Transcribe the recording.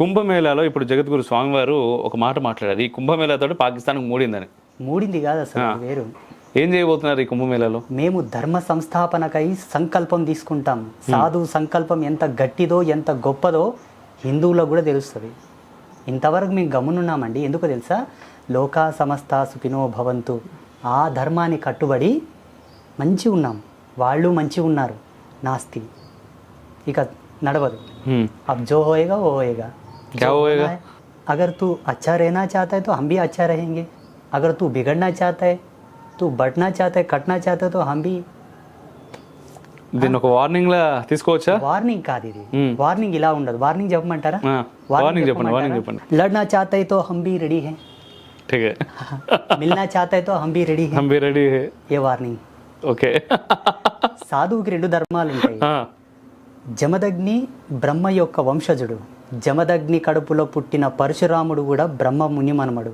కుంభమేళాలో ఇప్పుడు జగద్గురు స్వామివారు ఒక మాట మాట్లాడారు, ఈ కుంభమేళాతో పాకిస్తాన్కి మూడిందని. మూడింది కాదు అసలు, వేరు. ఏం చేయబోతున్నారు ఈ కుంభమేళాలో? మేము ధర్మ సంస్థాపనకై సంకల్పం తీసుకుంటాం. సాధు సంకల్పం ఎంత గట్టిదో ఎంత గొప్పదో హిందువులకు కూడా తెలుస్తుంది. ఇంతవరకు మేము గమ్మునున్నామండి. ఎందుకో తెలుసా? లోకా సమస్త సుఖినో భవంతు, ఆ ధర్మాన్ని కట్టుబడి మంచి ఉన్నాం, వాళ్ళు మంచి ఉన్నారు. నాస్తి ఇక నడవదు. अब जो होएगा वो होएगा. क्या होएगा? अगर तू अच्छा रहना चाहता है तो हम भी अच्छा रहेंगे. अगर तू बिगड़ना चाहता है, तू बढ़ना चाहता है, कटना चाहता है तो हम भी. దీన్ని ఒక వార్నింగ్ లా తీసుకోవచ్చా? వార్నింగ్ కాదు ఇది. వార్నింగ్ ఇలా ఉండదు. వార్నింగ్ చెప్పమంటారా? వార్నింగ్ చెప్పండి, వార్నింగ్ చెప్పండి. लड़ना चाहता है तो हम भी रेडी हैं. ठीक है. मिलना चाहता है तो हम भी रेडी हैं. हम भी रेडी है. ये వార్నింగ్. ఓకే. సాధువుకి రెండు ధర్మాలు ఉంటాయి. జమదగ్ని బ్రహ్మ యొక్క వంశజుడు. జమదగ్ని కడుపులో పుట్టిన పరశురాముడు కూడా బ్రహ్మ ముని మనమడు.